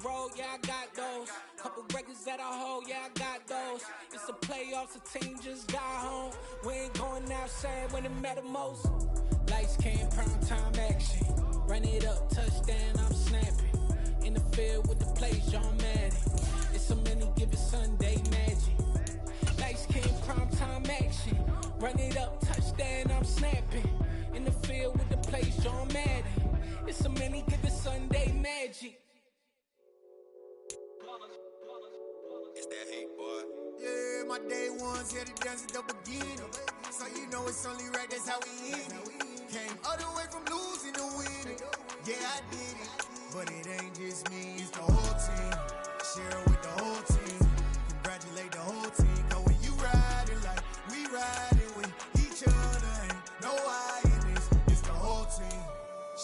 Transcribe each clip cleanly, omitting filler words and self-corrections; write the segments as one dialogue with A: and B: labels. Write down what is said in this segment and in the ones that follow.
A: road, yeah, I got those. Couple records that I hold, yeah, I got those. It's the playoffs, the team just got home. We ain't going outside when it matter most. Lights came, prime time action. Run it up, touchdown, I'm snapping. In the field with the plays, John Madden. It's so many, give it Sunday magic. Lights came, prime time action. Run it up, touchdown, I'm snapping. In the field with the plays, John Madden. It's so many, give it Sunday magic.
B: It's that hate, boy.
C: Yeah, my day ones here to dance at the beginning. So you know it's only right, that's how we end it. Came all the way from losing to winning. Yeah, I did it. But it ain't just me, it's the whole team. Share it with the whole team. Congratulate the whole team. Cause when you riding like we riding with each other, ain't no I in this. It's the whole team.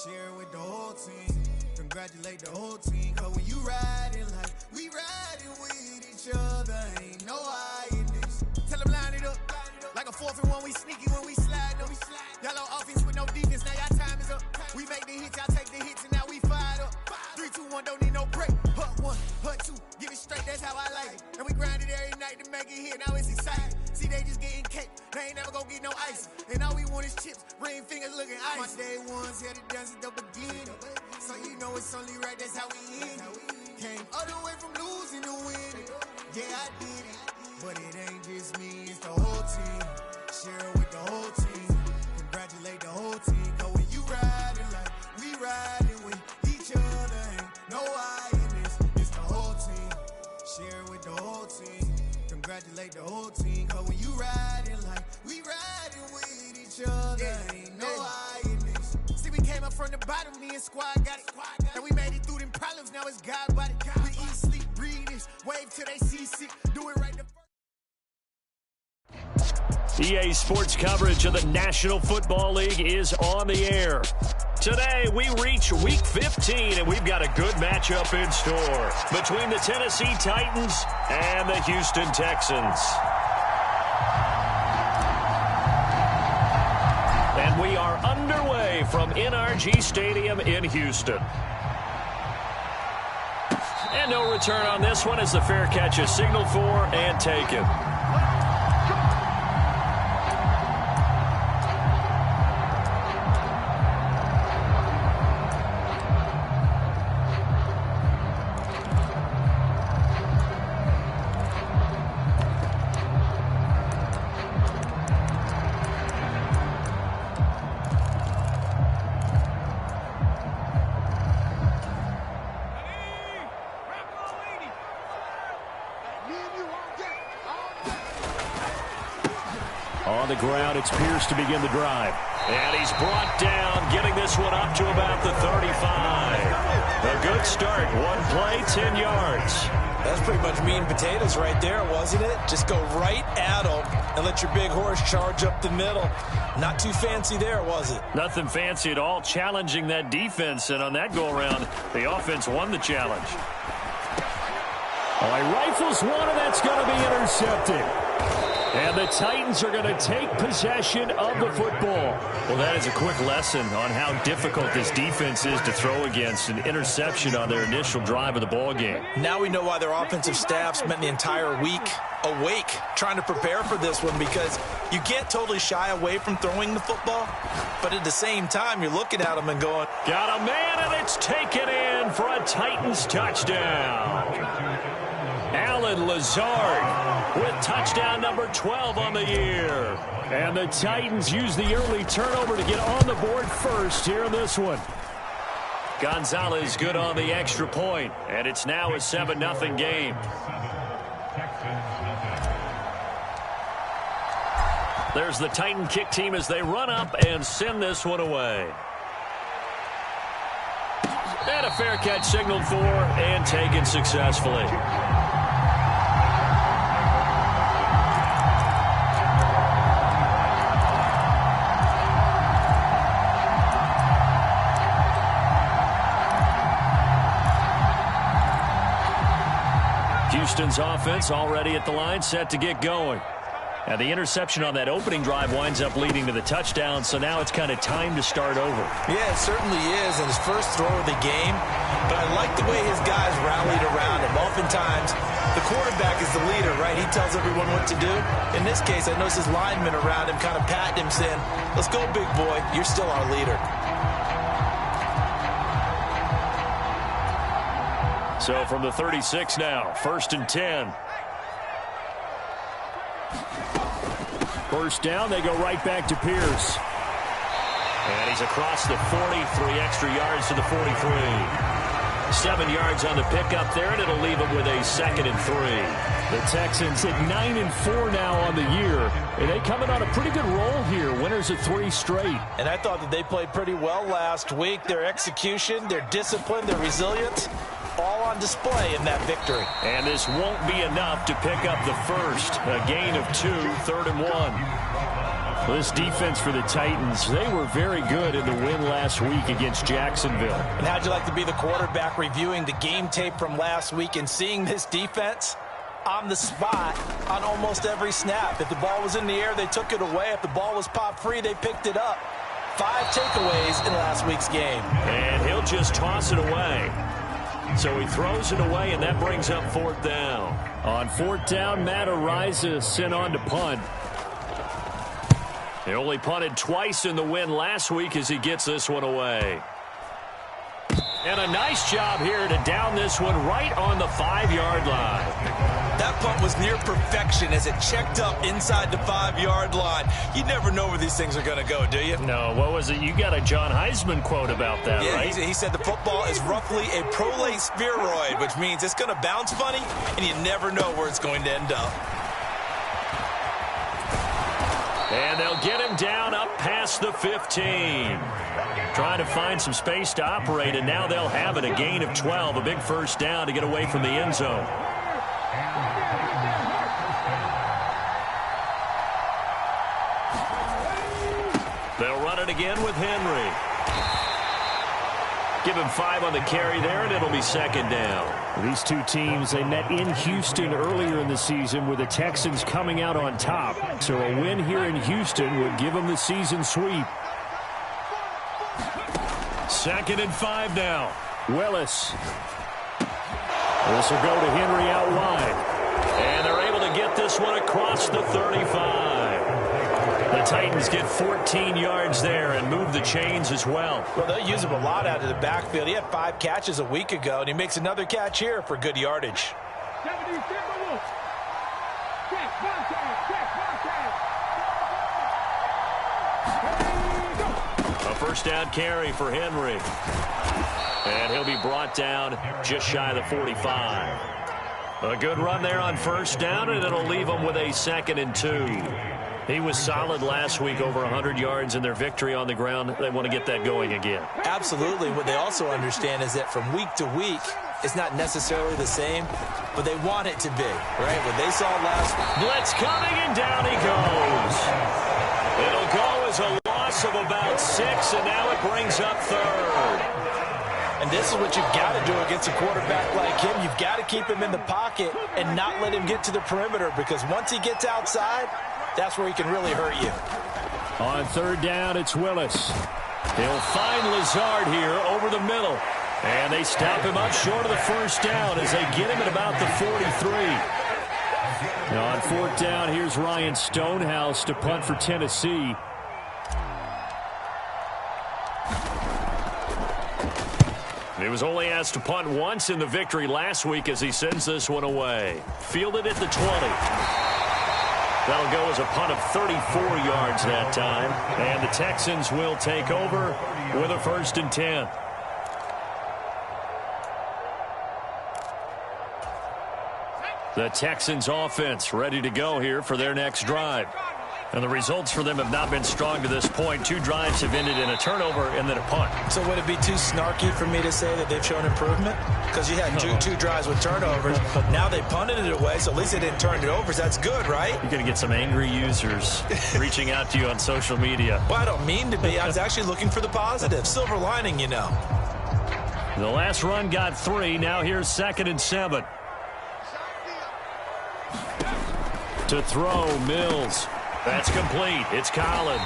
C: Share it with the whole team. Congratulate the whole team. Cause when you riding like we riding with each other, ain't no I in this. Tell them line it up. Like a 4th and 1, we sneaky when we slide them. Yellow offense with no defense, now y'all time is up. We make the hits, y'all take the hits, and now we fired up. 3, 2, 1, don't need no break. Hut 1, hut 2, give it straight, that's how I like it. And we grind it every night to make it hit, now it's exciting. See, they just getting cake, they ain't never gonna get no ice. And all we want is chips, ring fingers looking ice. My day ones here to dance at the beginning. So you know it's only right, that's how we end it. Came all the way from losing to winning. Yeah, I did it. But it ain't just me, it's the whole team. Share it with the whole team. Congratulate the whole team. Cause when you riding like we riding with each other, ain't no I in this. It's the whole team. Share it with the whole team. Congratulate the whole team. Cause when you riding like we riding with each other, ain't no I in this. See, we came up from the bottom, me and squad got it. And we made it through them problems, now it's God body. We eat, sleep, breathe this. Wave till they see sick. Do it right the first.
D: EA Sports coverage of the National Football League is on the air. Today, we reach Week 15, and we've got a good matchup in store between the Tennessee Titans and the Houston Texans. And we are underway from NRG Stadium in Houston. And no return on this one as the fair catch is signaled for and taken. On the ground, it's Pierce to begin the drive. And he's brought down, getting this one up to about the 35. A good start. One play, 10 yards.
E: That's pretty much meat and potatoes right there, wasn't it? Just go right at them and let your big horse charge up the middle. Not too fancy there, was it?
D: Nothing fancy at all, challenging that defense. And on that go-around, the offense won the challenge. Oh, he rifles one, and that's going to be intercepted. And the Titans are going to take possession of the football. Well, that is a quick lesson on how difficult this defense is to throw against. An interception on their initial drive of the ball game.
E: Now we know why their offensive staff spent the entire week awake trying to prepare for this one, because you can't totally shy away from throwing the football, but at the same time you're looking at them and going,
D: got a man, and it's taken in for a Titans touchdown. Alan Lazard with touchdown number 12 on the year. And the Titans use the early turnover to get on the board first here in this one. Gonzalez good on the extra point, and it's now a 7-0 game. There's the Titan kick team as they run up and send this one away. And a fair catch signaled for and taken successfully. Houston's offense already at the line, set to get going. And the interception on that opening drive winds up leading to the touchdown, so now it's kind of time to start over.
E: Yeah, it certainly is. And his first throw of the game, but I like the way his guys rallied around him. Oftentimes, the quarterback is the leader, right? He tells everyone what to do. In this case, I noticed his linemen around him kind of patting him, saying, let's go, big boy. You're still our leader.
D: So from the 36 now, 1st and 10. First down, they go right back to Pierce. And he's across the 40, 3 extra yards to the 43. 7 yards on the pickup there, and it'll leave him with a 2nd and 3.
F: The Texans at 9-4 now on the year, and they coming on a pretty good roll here. Winners of 3 straight.
E: And I thought that they played pretty well last week. Their execution, their discipline, their resilience, all on display in that victory.
D: And this won't be enough to pick up the first. A gain of 2, 3rd and 1.
F: Well, this defense for the Titans, they were very good in the win last week against Jacksonville.
E: And how'd you like to be the quarterback reviewing the game tape from last week and seeing this defense on the spot on almost every snap? If the ball was in the air, they took it away. If the ball was popped free, they picked it up. 5 takeaways in last week's game.
D: And he'll just toss it away. So he throws it away, and that brings up 4th down.
F: On 4th down, Matt Ariza sent on to punt.
D: He only punted twice in the win last week as he gets this one away. And a nice job here to down this one right on the 5-yard line.
E: That punt was near perfection as it checked up inside the 5-yard line. You never know where these things are going to go, do you?
F: No, what was it? You got a John Heisman quote about that,
E: yeah,
F: right?
E: He said the football is roughly a prolate spheroid, which means it's going to bounce funny, and you never know where it's going to end up.
D: And they'll get him down up past the 15. Trying to find some space to operate, and now they'll have it. A gain of 12, a big first down to get away from the end zone. They'll run it again with Henry. Give him 5 on the carry there, and it'll be 2nd down.
F: These two teams, they met in Houston earlier in the season with the Texans coming out on top. So a win here in Houston would give them the season sweep.
D: 2nd and 5 now.
F: Willis. This will go to Henry out wide.
D: And they're able to get this one across the 35. The Titans get 14 yards there and move the chains as well.
E: Well, they'll use him a lot out of the backfield. He had 5 catches a week ago, and he makes another catch here for good yardage.
D: A first down carry for Henry. And he'll be brought down just shy of the 45. A good run there on first down, and it'll leave them with a 2nd and 2. He was solid last week, over 100 yards in their victory on the ground. They want to get that going again.
E: Absolutely. What they also understand is that from week to week, it's not necessarily the same, but they want it to be, right? What they saw last week.
D: Blitz coming, and down he goes. It'll go as a loss of about 6, and now it brings up 3rd.
E: And this is what you've got to do against a quarterback like him. You've got to keep him in the pocket and not let him get to the perimeter, because once he gets outside, that's where he can really hurt you.
F: On 3rd down, it's Willis.
D: He'll find Lazard here over the middle. And they stop him up short of the first down as they get him at about the 43.
F: Now on 4th down, here's Ryan Stonehouse to punt for Tennessee.
D: He was only asked to punt once in the victory last week as he sends this one away. Fielded at the 20. That'll go as a punt of 34 yards that time. And the Texans will take over with a 1st and 10. The Texans offense ready to go here for their next drive. And the results for them have not been strong to this point. 2 drives have ended in a turnover and then a punt.
E: So would it be too snarky for me to say that they've shown improvement? Because you had two drives with turnovers. Now they punted it away, so at least they didn't turn it over. So that's good, right?
D: You're going to get some angry users reaching out to you on social media.
E: Well, I don't mean to be. I was actually looking for the positive. Silver lining, you know.
D: The last run got 3. Now here's 2nd and 7. To throw, Mills. That's complete. It's Collins.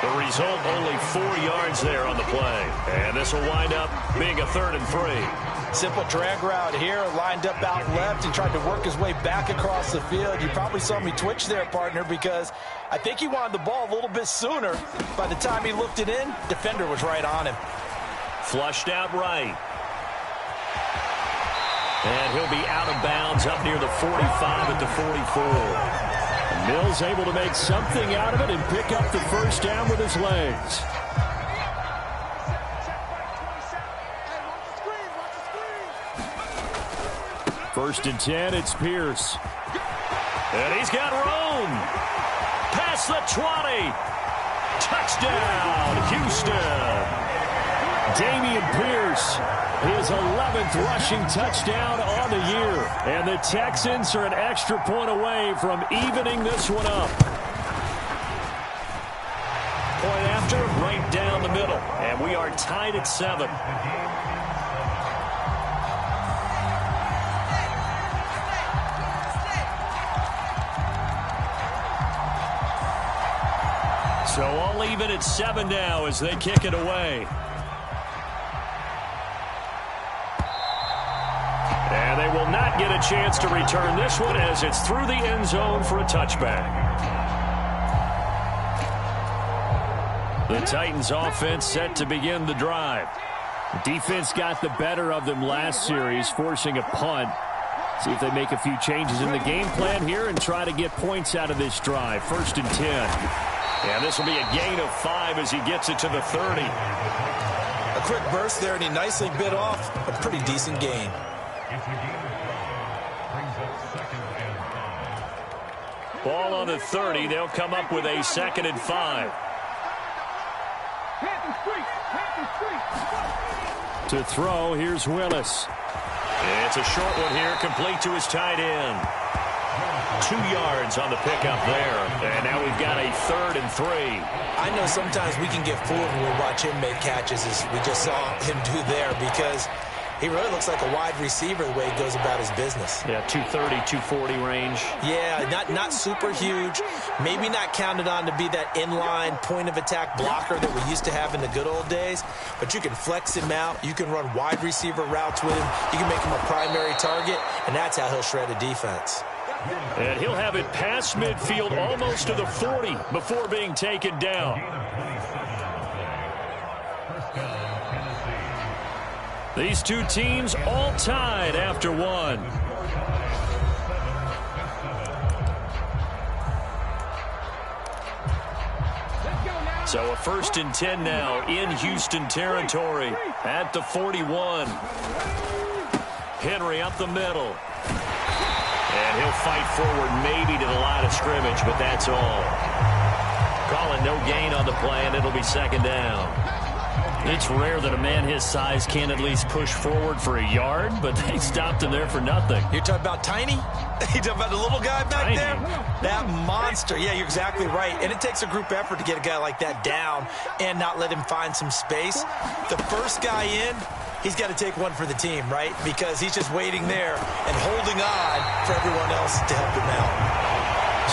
D: The result, only 4 yards there on the play. And this will wind up being a 3rd and 3.
E: Simple drag route here, lined up out left and tried to work his way back across the field. You probably saw me twitch there, partner, because I think he wanted the ball a little bit sooner. By the time he looked it in, defender was right on him.
D: Flushed out right. And he'll be out of bounds up near the 45 at the 44. Mills able to make something out of it and pick up the first down with his legs. First and 10, it's Pierce. And he's got room. Past the 20. Touchdown, Houston. Damian Pierce, his 11th rushing touchdown on the year. And the Texans are an extra point away from evening this one up. Point after, right down the middle. And we are tied at 7. So all even at 7 now as they kick it away. And they will not get a chance to return this one as it's through the end zone for a touchback. The Titans offense set to begin the drive. Defense got the better of them last series, forcing a punt. See if they make a few changes in the game plan here and try to get points out of this drive. First and 10. And this will be a gain of 5 as he gets it to the 30.
E: A quick burst there, and he nicely bit off a pretty decent gain.
D: Ball on the 30. They'll come up with a 2nd and 5. To throw, here's Willis. It's a short one here, complete to his tight end. 2 yards on the pickup there. And now we've got a 3rd and 3.
E: I know sometimes we can get fooled when we watch him make catches, as we just saw him do there, because he really looks like a wide receiver the way he goes about his business.
D: Yeah, 230, 240 range.
E: Yeah, not super huge. Maybe not counted on to be that inline point-of-attack blocker that we used to have in the good old days. But you can flex him out. You can run wide receiver routes with him. You can make him a primary target, and that's how he'll shred a defense.
D: And he'll have it past midfield almost to the 40 before being taken down. These two teams all tied after 1. So a 1st and 10 now in Houston territory at the 41. Henry up the middle. And he'll fight forward maybe to the line of scrimmage, but that's all. Calling no gain on the play, and it'll be 2nd down. It's rare that a man his size can at least push forward for a yard, but they stopped him there for nothing.
E: You're talking about Tiny? You're talking about the little guy back there? That monster. Yeah, you're exactly right. And it takes a group effort to get a guy like that down and not let him find some space. The first guy in, he's got to take one for the team, right? Because he's just waiting there and holding on for everyone else to help him out.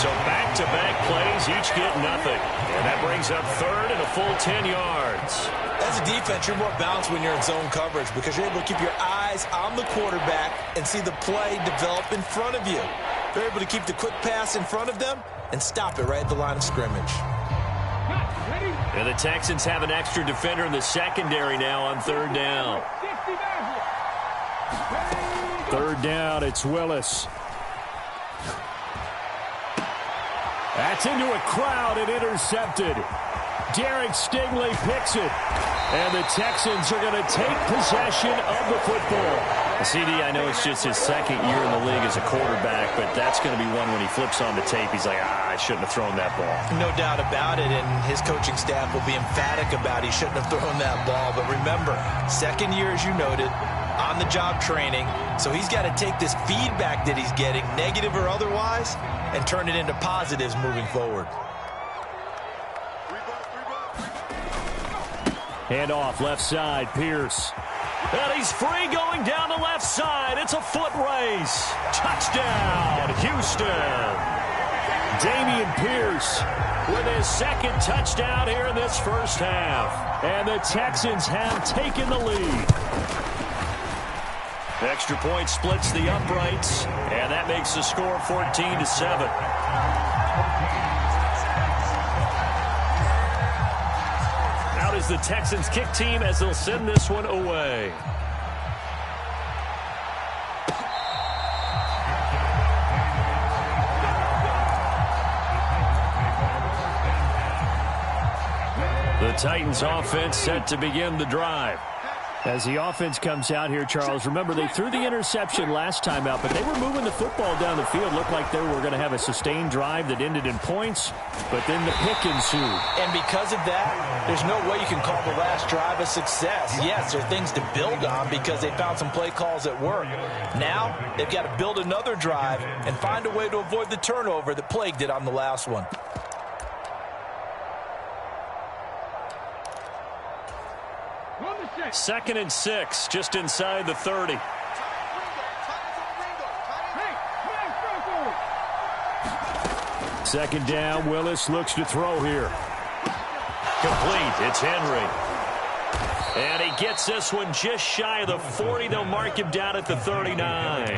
D: So back-to-back plays, each get nothing. And that brings up 3rd and a full 10 yards.
E: As a defense, you're more balanced when you're in zone coverage because you're able to keep your eyes on the quarterback and see the play develop in front of you. They're able to keep the quick pass in front of them and stop it right at the line of scrimmage.
D: And the Texans have an extra defender in the secondary now on 3rd down.
F: 3rd down, it's Willis. That's into a crowd and intercepted. Derek Stingley picks it. And the Texans are going to take possession of the football.
D: CD, I know it's just his 2nd year in the league as a quarterback, but that's going to be one when he flips on the tape. He's like, I shouldn't have thrown that ball.
E: No doubt about it, and his coaching staff will be emphatic about he shouldn't have thrown that ball. But remember, 2nd year, as you noted, on-the-job training. So he's got to take this feedback that he's getting, negative or otherwise, and turn it into positives moving forward.
F: Hand off left side, Pierce.
D: And he's free going down the left side. It's a foot race. Touchdown, Houston.
F: Damian Pierce with his second touchdown here in this first half. And the Texans have taken the lead. Extra point splits the uprights, and that makes the score 14-7. Out is the Texans kick team as they'll send this one away. The Titans offense set to begin the drive. As the offense comes out here, Charles, remember they threw the interception last time out, but they were moving the football down the field. Looked like they were going to have a sustained drive that ended in points, but then the pick ensued.
E: And because of that, there's no way you can call the last drive a success. Yes, there are things to build on because they found some play calls that work. Now, they've got to build another drive and find a way to avoid the turnover that plagued it on the last one.
F: Second and 6, just inside the 30. Second down, Willis looks to throw here. Complete, it's Henry. And he gets this one just shy of the 40. They'll mark him down at the 39.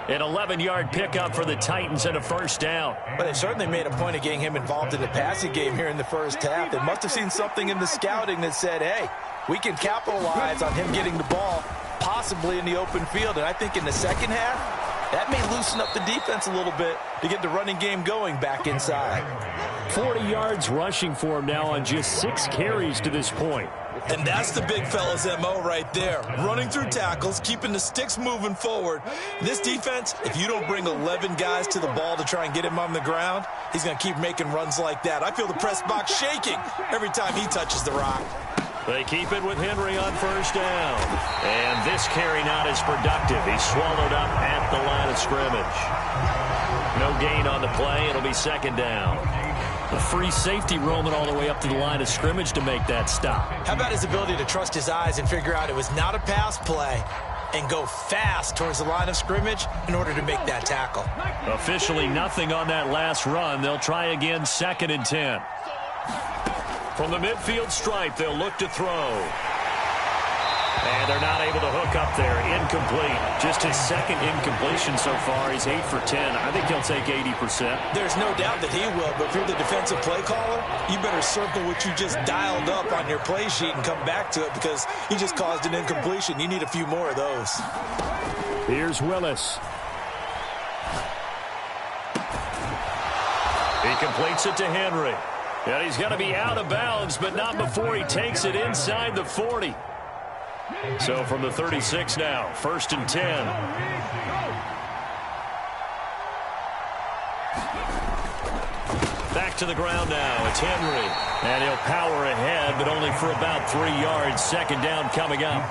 F: An 11-yard pickup for the Titans and a first down.
E: But they certainly made a point of getting him involved in the passing game here in the first half. They must have seen something in the scouting that said, hey, we can capitalize on him getting the ball, possibly in the open field. And I think in the second half, that may loosen up the defense a little bit to get the running game going back inside.
F: 40 yards rushing for him now on just 6 carries to this point.
G: And that's the big fella's MO right there. Running through tackles, keeping the sticks moving forward. This defense, if you don't bring 11 guys to the ball to try and get him on the ground, he's going to keep making runs like that. I feel the press box shaking every time he touches the rock.
F: They keep it with Henry on first down. And this carry not as productive. He's swallowed up at the line of scrimmage. No gain on the play. It'll be second down. A free safety roaming all the way up to the line of scrimmage to make that stop.
E: How about his ability to trust his eyes and figure out it was not a pass play and go fast towards the line of scrimmage in order to make that tackle?
F: Officially nothing on that last run. They'll try again, second and 10. From the midfield stripe, they'll look to throw. And they're not able to hook up there. Incomplete. Just his second incompletion so far. He's 8 for 10. I think he'll take 80%.
G: There's no doubt that he will, but if you're the defensive play caller, you better circle what you just dialed up on your play sheet and come back to it because you just caused an incompletion. You need a few more of those.
F: Here's Willis. He completes it to Henry. And he's going to be out of bounds, but not before he takes it inside the 40. So from the 36 now, first and 10. Back to the ground now. It's Henry. And he'll power ahead, but only for about 3 yards. Second down coming up.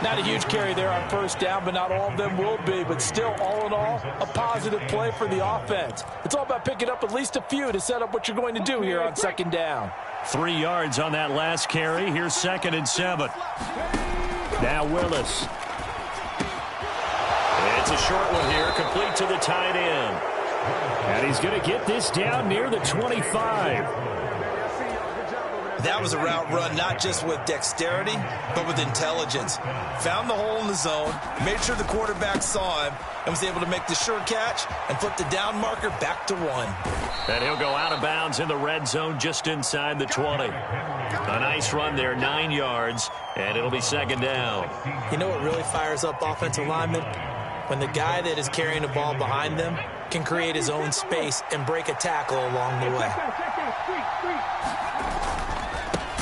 E: Not a huge carry there on first down, but not all of them will be. But still, all in all, a positive play for the offense. It's all about picking up at least a few to set up what you're going to do here on second down.
F: 3 yards on that last carry. Here's second and 7. Now Willis. It's a short one here, complete to the tight end. And he's going to get this down near the 25.
G: That was a route run not just with dexterity, but with intelligence. Found the hole in the zone, made sure the quarterback saw him, and was able to make the sure catch and flip the down marker back to 1.
F: And he'll go out of bounds in the red zone just inside the 20. A nice run there, 9 yards, and it'll be second down.
E: You know what really fires up offensive linemen? When the guy that is carrying the ball behind them can create his own space and break a tackle along the way.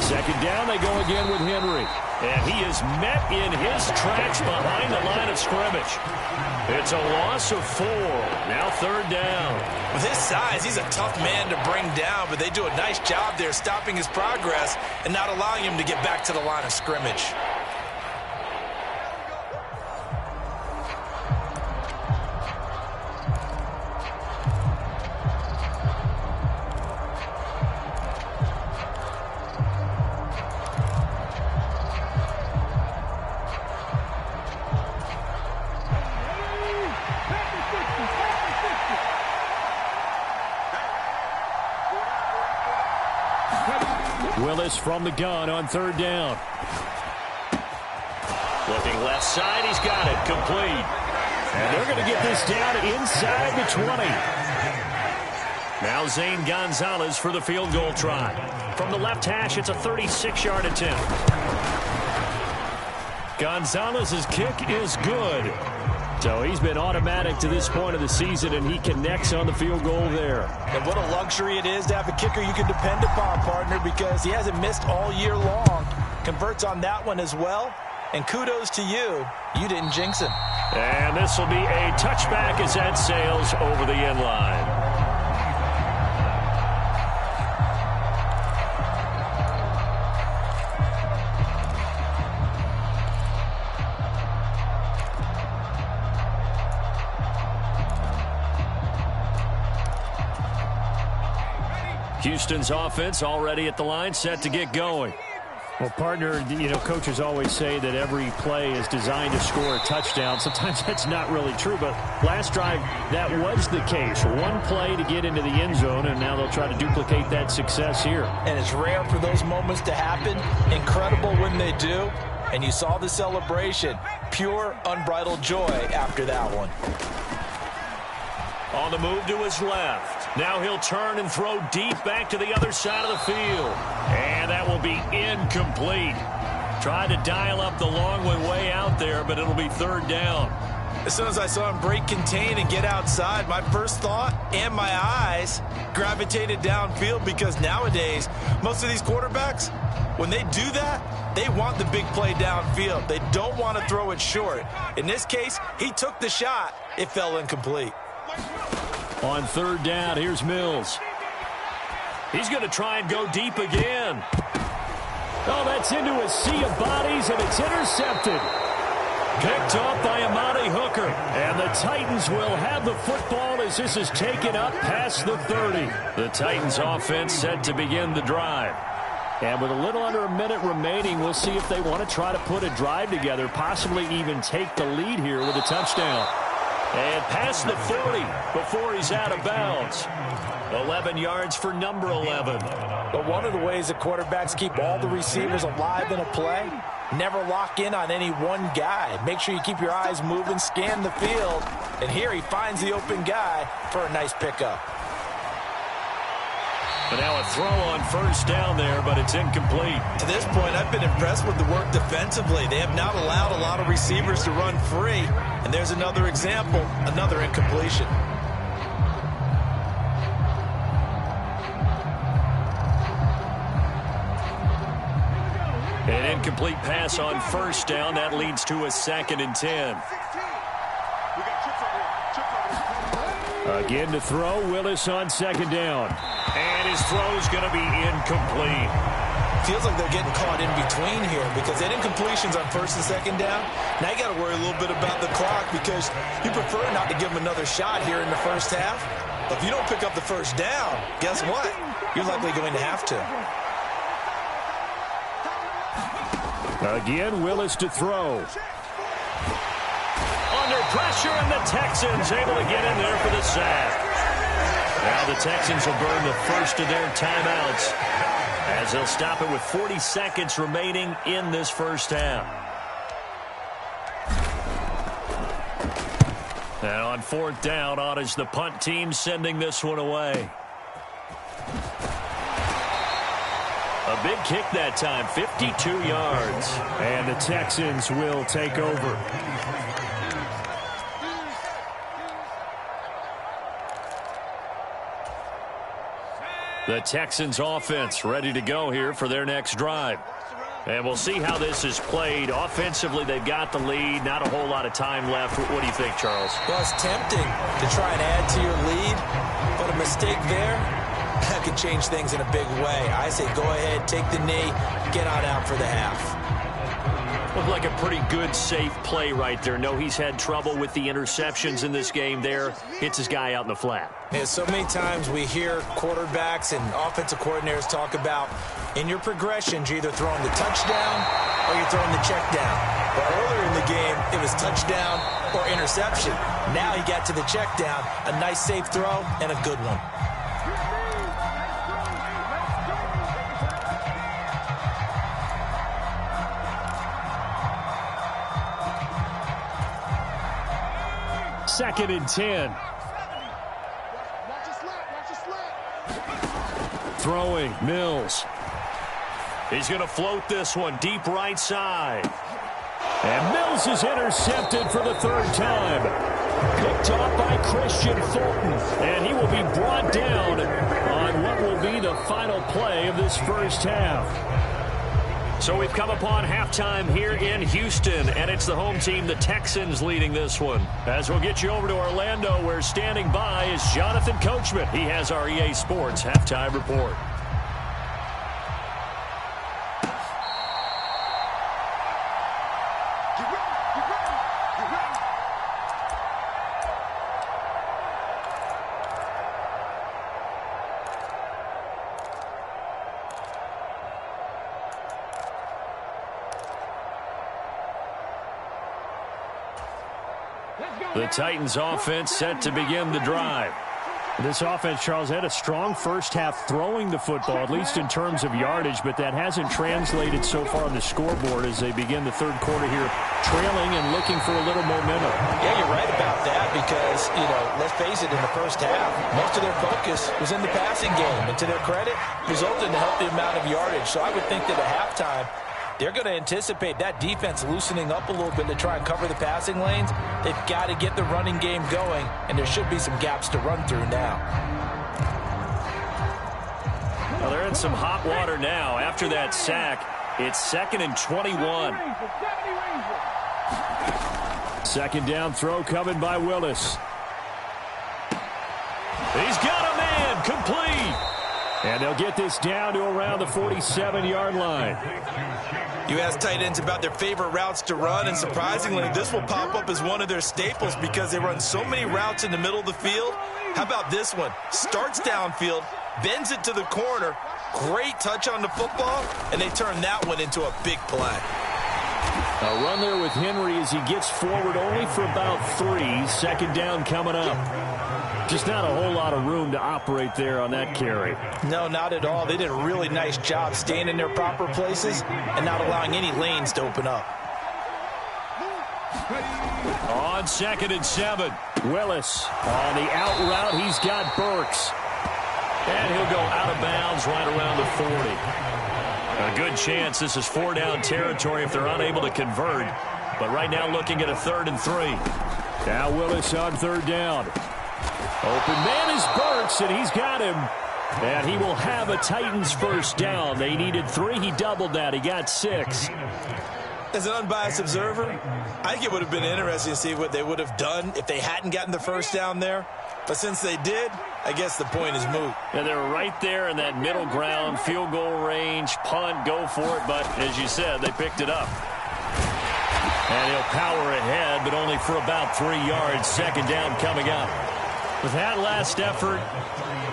F: Second down, they go again with Henry. And he is met in his tracks behind the line of scrimmage. It's a loss of 4. Now third down.
G: With his size, he's a tough man to bring down, but they do a nice job there stopping his progress and not allowing him to get back to the line of scrimmage.
F: Gonzalez from the gun on 3rd down. Looking left side, he's got it, complete. And they're going to get this down inside the 20. Now Zane Gonzalez for the field goal try. From the left hash, it's a 36-yard attempt. Gonzalez's kick is good. So he's been automatic to this point of the season, and he connects on the field goal there.
E: And what a luxury it is to have a kicker you can depend upon, partner, because he hasn't missed all year long. Converts on that one as well. And kudos to you. You didn't jinx him.
F: And this will be a touchback as that sails over the end line. Houston's offense already at the line, set to get going.
D: Well, partner, coaches always say that every play is designed to score a touchdown. Sometimes that's not really true, but last drive, that was the case. One play to get into the end zone, and now they'll try to duplicate that success here.
E: And it's rare for those moments to happen. Incredible when they do. And you saw the celebration. Pure, unbridled joy after that one.
F: On the move to his left. Now he'll turn and throw deep back to the other side of the field. And that will be incomplete. Tried to dial up the long one way out there, but it'll be 3rd down.
E: As soon as I saw him break contain and get outside, my first thought and my eyes gravitated downfield, because nowadays, most of these quarterbacks, when they do that, they want the big play downfield. They don't want to throw it short. In this case, he took the shot. It fell incomplete.
F: On 3rd down, here's Mills. He's going to try and go deep again. Oh, that's into a sea of bodies, and it's intercepted. Picked off by Amani Hooker. And the Titans will have the football as this is taken up past the 30. The Titans offense set to begin the drive. And with a little under a minute remaining, we'll see if they want to try to put a drive together, possibly even take the lead here with a touchdown. And past the 40 before he's out of bounds. 11 yards for number 11.
E: But one of the ways that quarterbacks keep all the receivers alive in a play, never lock in on any one guy. Make sure you keep your eyes moving, scan the field. And here he finds the open guy for a nice pickup.
F: But now a throw on 1st down there, but it's incomplete.
E: To this point, I've been impressed with the work defensively. They have not allowed a lot of receivers to run free. And there's another example, another incompletion.
F: An incomplete pass on 1st down. That leads to a 2nd and 10.
D: Again to throw, Willis on 2nd down.
F: And his throw's going to be incomplete.
E: Feels like they're getting caught in between here, because they had incompletions on 1st and 2nd down. Now you got to worry a little bit about the clock, because you prefer not to give them another shot here in the 1st half. But if you don't pick up the 1st down, guess what? You're likely going to have to.
D: Again, Willis to throw.
F: Under pressure, and the Texans able to get in there for the sack. Now the Texans will burn the first of their timeouts, as they'll stop it with 40 seconds remaining in this 1st half. Now on 4th down, on is the punt team sending this one away. A big kick that time, 52 yards.
D: And the Texans will take over.
F: The Texans offense ready to go here for their next drive. And we'll see how this is played. Offensively, they've got the lead. Not a whole lot of time left. What do you think, Charles?
E: Well, it's tempting to try and add to your lead, but a mistake there, that could change things in a big way. I say go ahead, take the knee, get on out for the half.
F: Looked like a pretty good, safe play right there. No, he's had trouble with the interceptions in this game there. Hits his guy out in the flat.
E: Yeah, so many times we hear quarterbacks and offensive coordinators talk about in your progressions, you're either throwing the touchdown or you're throwing the check down. But earlier in the game, it was touchdown or interception. Now he got to the check down, a nice safe throw and a good one.
F: 2nd and 10. Throwing, Mills. He's going to float this one deep right side. And Mills is intercepted for the 3rd time. Picked off by Christian Fulton. And he will be brought down on what will be the final play of this first half. So we've come upon halftime here in Houston, and it's the home team, the Texans, leading this one. As we'll get you over to Orlando, where standing by is Jonathan Coachman. He has our EA Sports halftime report. The Titans offense set to begin the drive. This offense, Charles, had a strong first half throwing the football, at least in terms of yardage, but that hasn't translated so far on the scoreboard as they begin the 3rd quarter here, trailing and looking for a little momentum.
E: Yeah, you're right about that because, let's face it, in the first half, most of their focus was in the passing game. And to their credit, resulted in a healthy amount of yardage. So I would think that at halftime, they're going to anticipate that defense loosening up a little bit to try and cover the passing lanes. They've got to get the running game going, and there should be some gaps to run through now.
F: Well, they're in some hot water now. After that sack, it's 2nd and 21. 2nd down throw coming by Willis. He's got a man, complete. And they'll get this down to around the 47-yard line.
G: You ask tight ends about their favorite routes to run, and surprisingly, this will pop up as one of their staples because they run so many routes in the middle of the field. How about this one? Starts downfield, bends it to the corner, great touch on the football, and they turn that one into a big play.
F: A run there with Henry as he gets forward only for about 3. 2nd down coming up. Just not a whole lot of room to operate there on that carry.
E: No, not at all. They did a really nice job staying in their proper places and not allowing any lanes to open up.
F: On 2nd and 7, Willis on the out route. He's got Burks. And he'll go out of bounds right around the 40. A good chance this is 4-down territory if they're unable to convert. But right now looking at a 3rd and 3. Now Willis on 3rd down. Open man is Burks, and he's got him. And he will have a Titans first down. They needed 3. He doubled that. He got 6.
G: As an unbiased observer, I think it would have been interesting to see what they would have done if they hadn't gotten the first down there. But since they did, I guess the point is moot.
F: And they're right there in that middle ground, field goal range, punt, go for it. But as you said, they picked it up. And he'll power ahead, but only for about 3 yards. 2nd down coming up. With that last effort,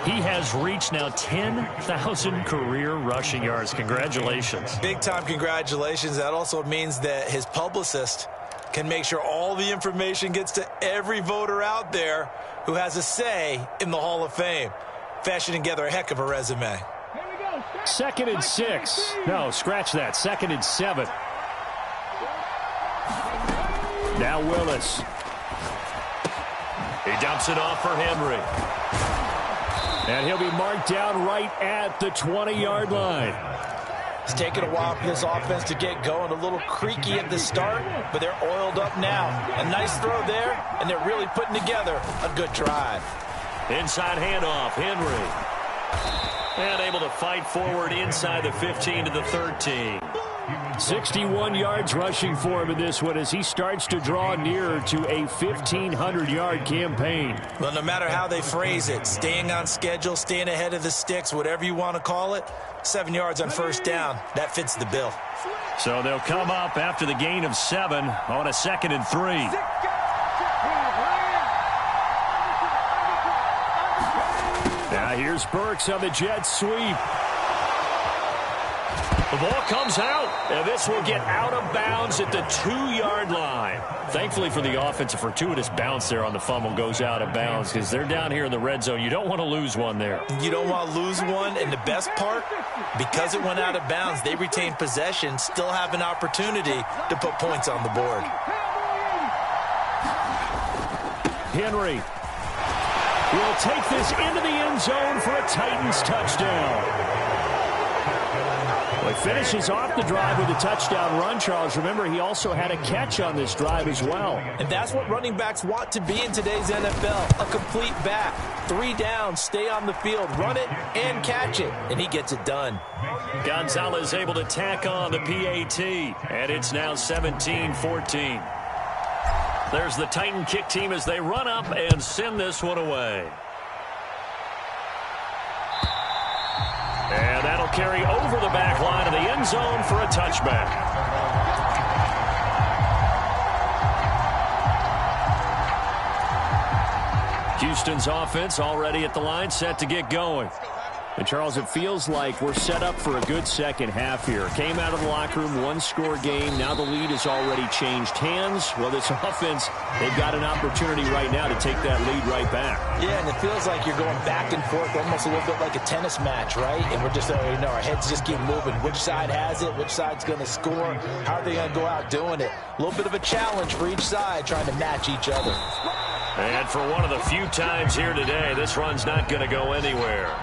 F: he has reached now 10,000 career rushing yards. Congratulations.
G: Big-time congratulations. That also means that his publicist can make sure all the information gets to every voter out there who has a say in the Hall of Fame. Fashioning together a heck of a resume.
F: 2nd and 6. No, scratch that. 2nd and 7. Now Willis. He dumps it off for Henry. And he'll be marked down right at the 20-yard line.
E: It's taken a while for this offense to get going. A little creaky at the start, but they're oiled up now. A nice throw there, and they're really putting together a good drive.
F: Inside handoff, Henry. And able to fight forward inside the 15 to the 13. 61 yards rushing for him in this one as he starts to draw nearer to a 1,500-yard campaign.
G: Well, no matter how they phrase it, staying on schedule, staying ahead of the sticks, whatever you want to call it, 7 yards on first down, that fits the bill.
F: So they'll come up after the gain of 7 on a 2nd and 3. Now here's Burks on the jet sweep. The ball comes out, and this will get out of bounds at the 2-yard line. Thankfully for the offense, a fortuitous bounce there on the fumble goes out of bounds because they're down here in the red zone. You don't want to lose one there.
G: You don't want to lose one, and the best part, because it went out of bounds, they retain possession, still have an opportunity to put points on the board.
F: Henry will take this into the end zone for a Titans touchdown. Well, he finishes off the drive with a touchdown run, Charles. Remember, he also had a catch on this drive as well.
E: And that's what running backs want to be in today's NFL, a complete back. 3 downs, stay on the field, run it, and catch it. And he gets it done.
F: Gonzalez able to tack on the PAT, and it's now 17-14. There's the Titan kick team as they run up and send this one away. And that'll carry over the back line of the end zone for a touchback. Houston's offense already at the line, set to get going. And, Charles, it feels like we're set up for a good second half here. Came out of the locker room, one-score game. Now the lead has already changed hands. Well, this offense, they've got an opportunity right now to take that lead right back.
E: Yeah, and it feels like you're going back and forth, almost a little bit like a tennis match, right? And we're just, our heads just keep moving. Which side has it? Which side's going to score? How are they going to go out doing it? A little bit of a challenge for each side, trying to match each other.
F: And for one of the few times here today, this run's not going to go anywhere.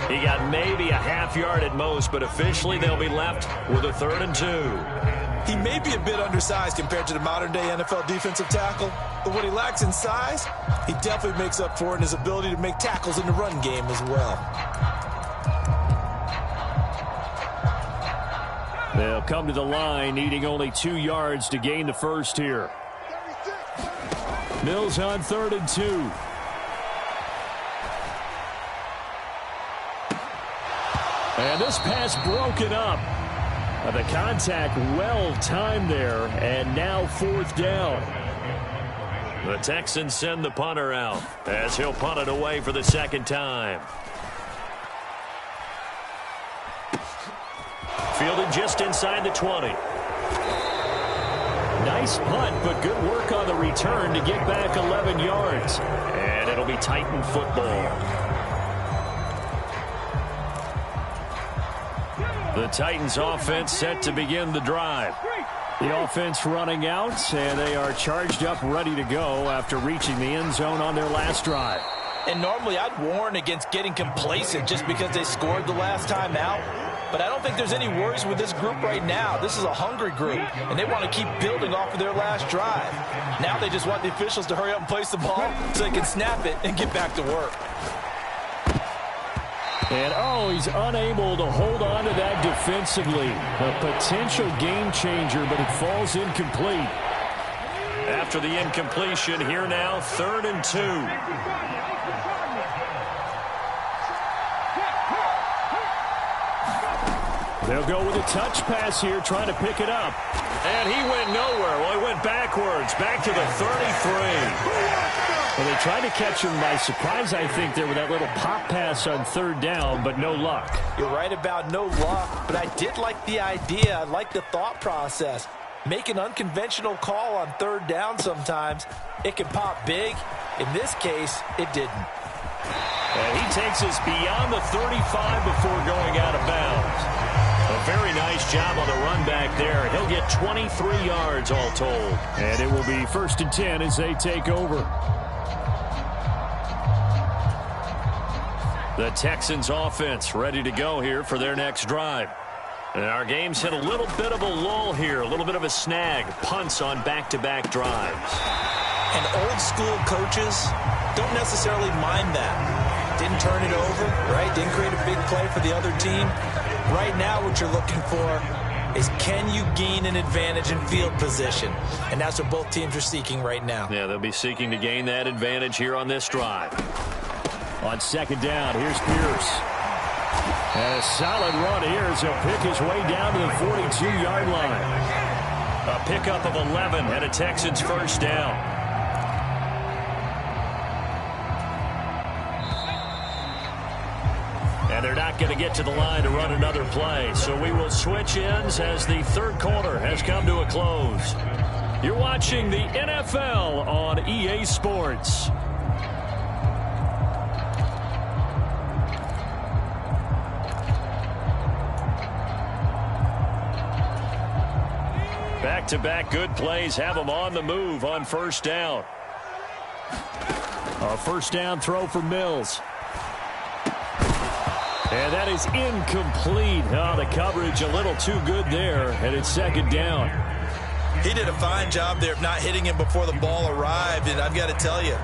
F: He got maybe a half yard at most, but officially they'll be left with a 3rd and 2.
G: He may be a bit undersized compared to the modern-day NFL defensive tackle, but what he lacks in size, he definitely makes up for it in his ability to make tackles in the run game as well.
F: They'll come to the line, needing only 2 yards to gain the first here. Mills on 3rd and 2. And this pass broken up. The contact well timed there, and now 4th down. The Texans send the punter out as he'll punt it away for the 2nd time. Fielded just inside the 20. Nice punt, but good work on the return to get back 11 yards. And it'll be Titan football. The Titans offense set to begin the drive. The offense running out, and they are charged up, ready to go after reaching the end zone on their last drive.
E: And normally I'd warn against getting complacent just because they scored the last time out. But I don't think there's any worries with this group right now. This is a hungry group, and they want to keep building off of their last drive. Now they just want the officials to hurry up and place the ball so they can snap it and get back to work.
F: And, he's unable to hold on to that defensively. A potential game changer, but it falls incomplete. After the incompletion, here now, 3rd and 2. They'll go with a touch pass here, trying to pick it up. And he went nowhere. Well, he went backwards, back to the 33. Well, they tried to catch him by surprise, I think, there with that little pop pass on 3rd down, but no luck.
E: You're right about no luck, but I did like the idea. I like the thought process. Make an unconventional call on 3rd down sometimes. It can pop big. In this case, it didn't.
F: And he takes us beyond the 35 before going out of bounds. A very nice job on the run back there. He'll get 23 yards all told. And it will be 1st and 10 as they take over. The Texans offense ready to go here for their next drive. And our game's hit a little bit of a lull here, a little bit of a snag. Punts on back-to-back drives.
G: And old school coaches don't necessarily mind that. Didn't turn it over, right? Didn't create a big play for the other team. Right now what you're looking for is, can you gain an advantage in field position? And that's what both teams are seeking right now.
F: Yeah, they'll be seeking to gain that advantage here on this drive. On 2nd down, here's Pierce. And a solid run here as he'll pick his way down to the 42-yard line. A pickup of 11 and a Texans 1st down. And they're not going to get to the line to run another play. So we will switch ends as the 3rd quarter has come to a close. You're watching the NFL on EA Sports. Back-to-back good plays have them on the move on 1st down. A first down throw for Mills. And that is incomplete. Oh, the coverage a little too good there, and it's second down.
G: He did a fine job there of not hitting him before the ball arrived, and I've got to tell you,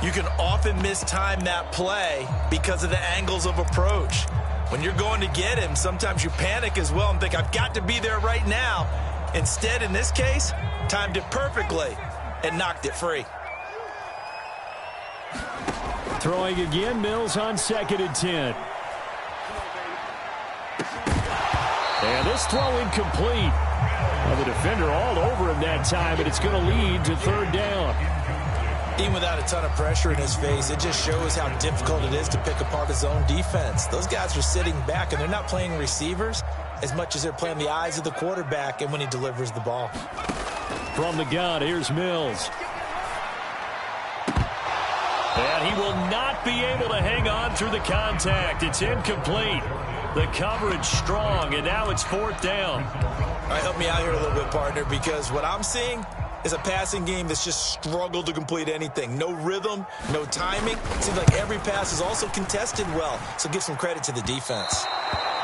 G: you can often mistime that play because of the angles of approach. When you're going to get him, sometimes you panic as well and think, I've got to be there right now. Instead, in this case, timed it perfectly and knocked it free.
F: Throwing again, Mills on 2nd and 10. And this throw incomplete. Well, the defender all over him that time, and it's going to lead to 3rd down.
G: Even without a ton of pressure in his face, it just shows how difficult it is to pick apart his own defense. Those guys are sitting back, and they're not playing receivers as much as they're playing the eyes of the quarterback and when he delivers the ball.
F: From the gun, here's Mills. And he will not be able to hang on through the contact. It's incomplete. The coverage strong, and now it's 4th down.
G: All right, help me out here a little bit, partner, because what I'm seeing is a passing game that's just struggled to complete anything. No rhythm, no timing. Seems like every pass is also contested well, so give some credit to the defense.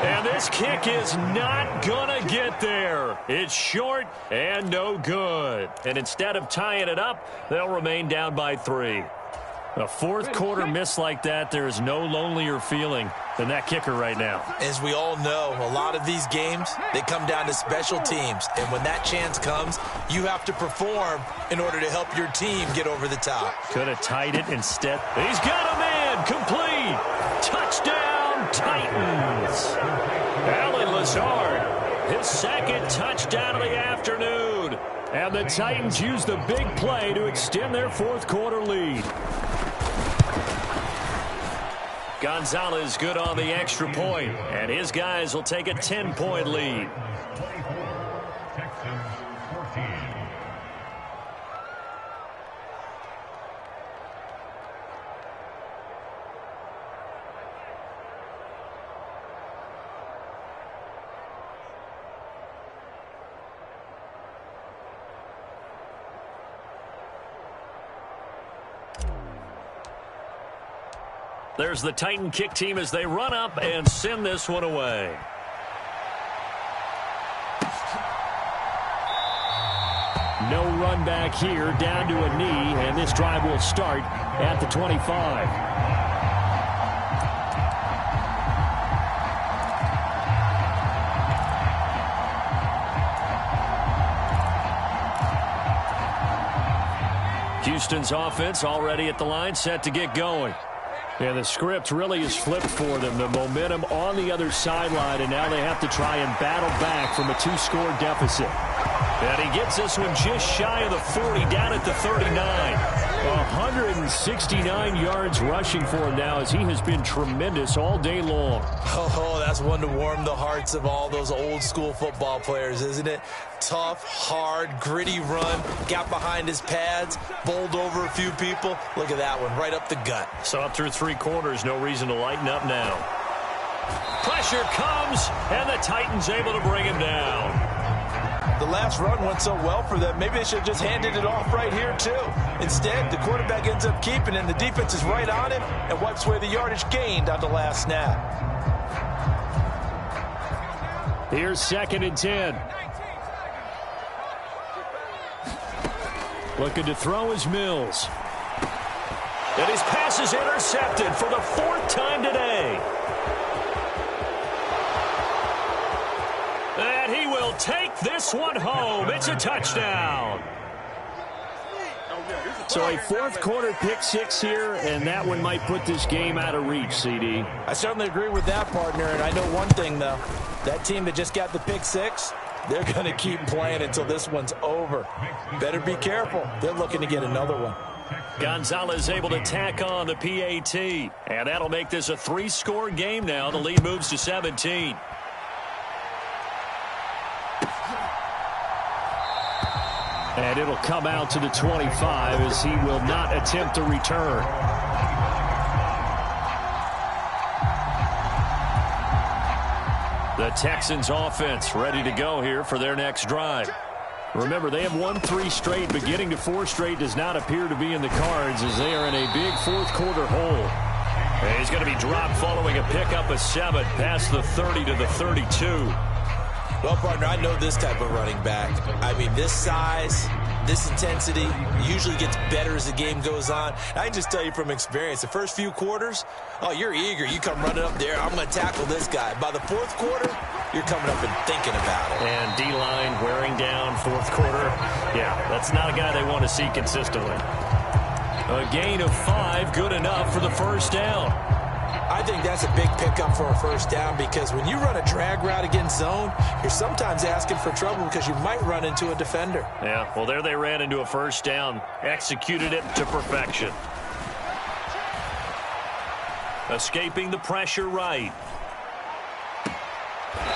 F: And this kick is not going to get there. It's short and no good. And instead of tying it up, they'll remain down by 3. A 4th quarter miss like that, there is no lonelier feeling than that kicker right now.
G: As we all know, a lot of these games, they come down to special teams. And when that chance comes, you have to perform in order to help your team get over the top.
F: Could have tied it instead. He's got a man. Complete. Touchdown, Titans. Alan Lazard, his 2nd touchdown of the afternoon. And the Titans use the big play to extend their 4th quarter lead. Gonzalez good on the extra point, and his guys will take a 10-point lead. There's the Titan kick team as they run up and send this one away. No run back here, down to a knee, and this drive will start at the 25. Houston's offense already at the line, set to get going. And the script really is flipped for them. The momentum on the other sideline, and now they have to try and battle back from a 2-score deficit. And he gets this one just shy of the 40, down at the 39. 169 yards rushing for him now, as he has been tremendous all day long.
G: Oh, that's one to warm the hearts of all those old-school football players, isn't it? Tough, hard, gritty run, got behind his pads, bowled over a few people. Look at that one, right up the gut.
F: So up through 3 quarters, no reason to lighten up now. Pressure comes, and the Titans able to bring him down.
G: The last run went so well for them, maybe they should have just handed it off right here, too. Instead, the quarterback ends up keeping it, and the defense is right on him and wipes away the yardage gained on the last snap.
F: Here's 2nd and 10. Looking to throw is Mills. And his pass is intercepted for the 4th time today. And he will take this one home. It's a touchdown. So a 4th quarter pick 6 here, and that one might put this game out of reach, CD.
G: I certainly agree with that, partner, and I know one thing, though. That team that just got the pick 6, they're going to keep playing until this one's over. Better be careful. They're looking to get another one.
F: Gonzalez able to tack on the PAT, and that'll make this a 3-score game now. The lead moves to 17. And it'll come out to the 25 as he will not attempt to return. The Texans offense ready to go here for their next drive. Remember, they have won 3 straight, but getting to 4 straight does not appear to be in the cards as they are in a big fourth-quarter hole. And he's going to be dropped following a pickup of 7 past the 30 to the 32.
G: Well, partner, I know this type of running back. I mean, this size, this intensity usually gets better as the game goes on. I can just tell you from experience, the first few quarters, oh, you're eager. You come running up there, I'm going to tackle this guy. By the fourth quarter, you're coming up and thinking about it.
F: And D-line wearing down fourth quarter. Yeah, that's not a guy they want to see consistently. A gain of 5, good enough for the first down.
G: I think that's a big pickup for a first down because when you run a drag route against zone, you're sometimes asking for trouble because you might run into a defender.
F: Yeah, well, there they ran into a first down. Executed it to perfection. Escaping the pressure right.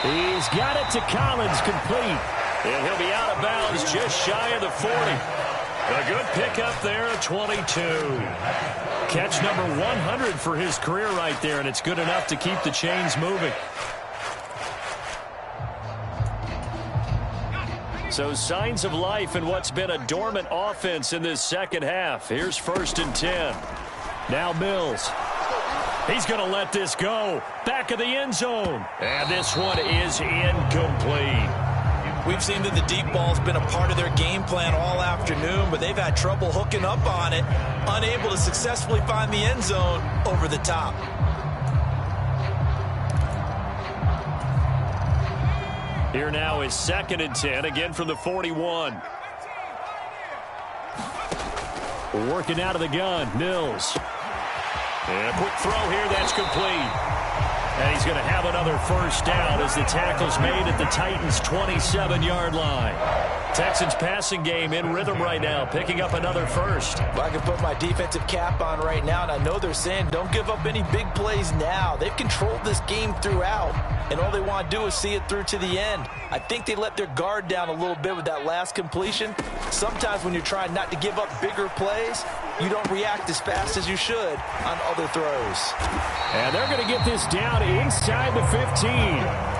F: He's got it to Collins, complete. And he'll be out of bounds just shy of the 40. A good pickup there, 22. Catch number 100 for his career right there, and it's good enough to keep the chains moving. So signs of life in what's been a dormant offense in this second half. Here's 1st and 10. Now Mills. He's going to let this go. Back of the end zone. And this one is incomplete.
G: We've seen that the deep ball's been a part of their game plan all afternoon, but they've had trouble hooking up on it, unable to successfully find the end zone over the top.
F: Here now is 2nd and 10, again from the 41. Working out of the gun, Mills. And a quick throw here, that's complete. And he's going to have another first down as the tackle's made at the Titans' 27-yard line. Texans passing game in rhythm right now, picking up another first.
G: Well, I can put my defensive cap on right now, and I know they're saying don't give up any big plays now. They've controlled this game throughout, and all they want to do is see it through to the end. I think they let their guard down a little bit with that last completion. Sometimes when you're trying not to give up bigger plays, you don't react as fast as you should on other throws.
F: And they're going to get this down inside the 15.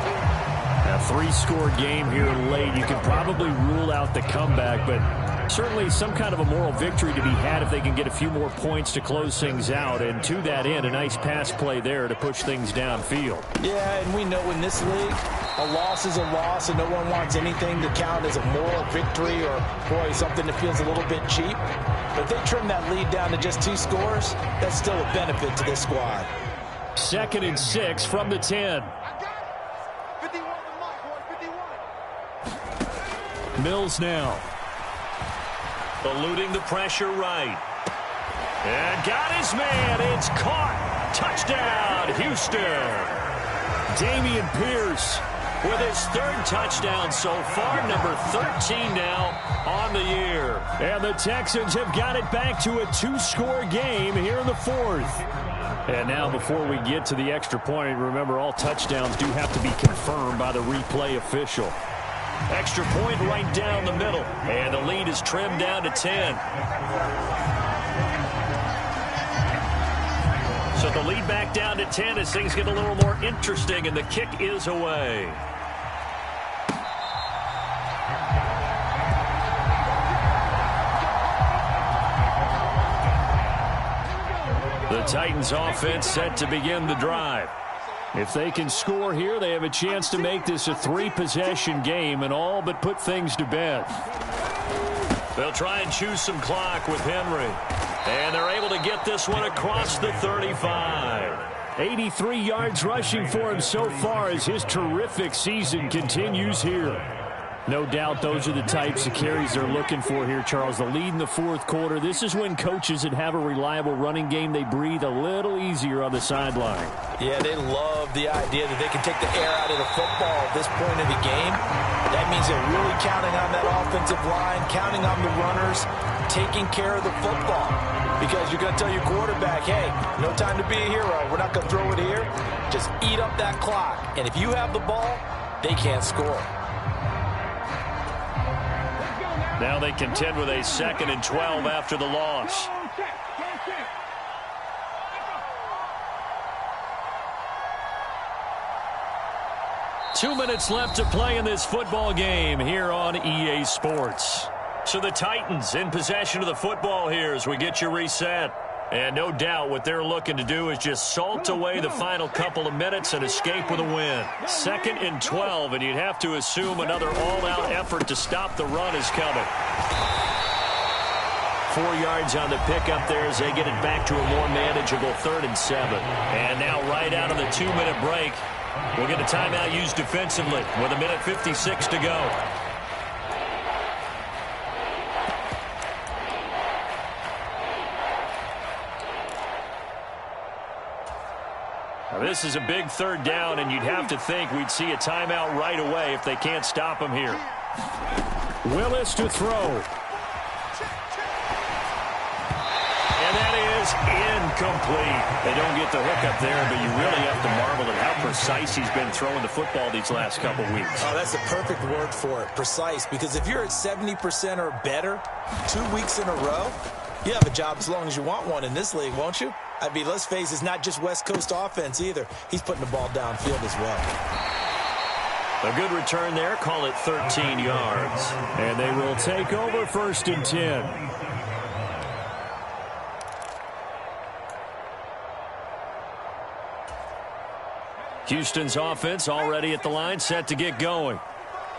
F: A 3-score game here late. You can probably rule out the comeback, but certainly some kind of a moral victory to be had if they can get a few more points to close things out. And to that end, a nice pass play there to push things downfield.
G: Yeah, and we know in this league, a loss is a loss, and no one wants anything to count as a moral victory or, boy, something that feels a little bit cheap. But if they trim that lead down to just 2 scores, that's still a benefit to this squad.
F: 2nd and 6 from the 10. Mills now. Eluding the pressure right. And got his man. It's caught. Touchdown, Houston. Damian Pierce with his 3rd touchdown so far, number 13 now on the year. And the Texans have got it back to a 2-score game here in the 4th. And now before we get to the extra point, remember all touchdowns do have to be confirmed by the replay official. Extra point right down the middle. And the lead is trimmed down to 10. So the lead back down to 10 as things get a little more interesting, and the kick is away. The Titans offense set to begin the drive. If they can score here, they have a chance to make this a 3-possession game and all but put things to bed. They'll try and choose some clock with Henry. And they're able to get this one across the 35. 83 yards rushing for him so far as his terrific season continues here. No doubt those are the types of carries they're looking for here, Charles. The lead in the 4th quarter. This is when coaches that have a reliable running game, they breathe a little easier on the sideline.
G: Yeah, they love the idea that they can take the air out of the football at this point in the game. That means they're really counting on that offensive line, counting on the runners, taking care of the football. Because you're going to tell your quarterback, hey, no time to be a hero. We're not going to throw it here. Just eat up that clock. And if you have the ball, they can't score.
F: Now they contend with a 2nd and 12 after the loss. 2 minutes left to play in this football game here on EA Sports. So the Titans in possession of the football here as we get you reset. And no doubt what they're looking to do is just salt away the final couple of minutes and escape with a win. 2nd and 12, and you'd have to assume another all-out effort to stop the run is coming. 4 yards on the pickup there as they get it back to a more manageable 3rd and 7. And now right out of the 2-minute break, we'll get a timeout used defensively with 1:56 to go. Now this is a big 3rd down, and you'd have to think we'd see a timeout right away if they can't stop him here.
D: Willis to throw.
F: And that is incomplete. They don't get the hook up there, but you really have to marvel at how precise he's been throwing the football these last couple weeks.
G: Oh, that's the perfect word for it, precise, because if you're at 70% or better 2 weeks in a row, you have a job as long as you want one in this league, won't you? I mean, let's face it, it's not just West Coast offense either. He's putting the ball downfield as well.
F: A good return there. Call it 13 yards.
D: And they will take over 1st and 10.
F: Houston's offense already at the line, set to get going.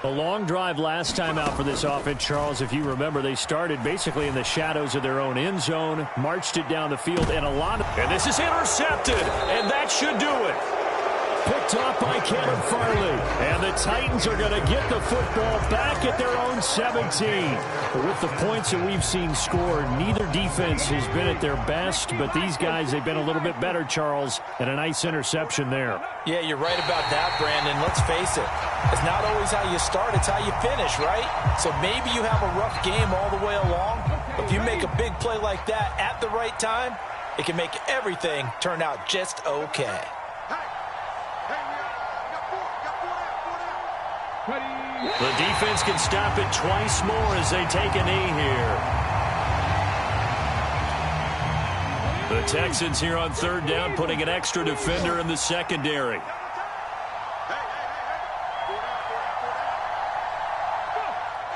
D: A long drive last time out for this offense, Charles. If you remember, they started basically in the shadows of their own end zone, marched it down the field, and
F: And this is intercepted, and that should do it.
D: Picked off by Kevin Farley. And the Titans are going to get the football back at their own 17. But with the points that we've seen scored, neither defense has been at their best. But these guys, they've been a little bit better, Charles, and a nice interception there.
E: Yeah, you're right about that, Brandon. Let's face it. It's not always how you start, it's how you finish, right? So maybe you have a rough game all the way along. But if you make a big play like that at the right time, it can make everything turn out just okay.
F: The defense can stop it twice more as they take a knee here. The Texans here on 3rd down, putting an extra defender in the secondary.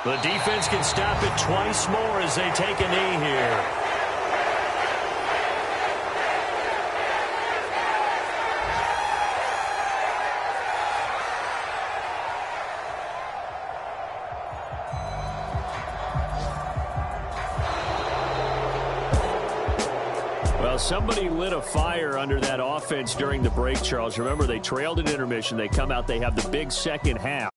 F: The defense can stop it twice more as they take a knee here.
D: Well, somebody lit a fire under that offense during the break, Charles. Remember, they trailed at intermission. They come out, they have the big second half.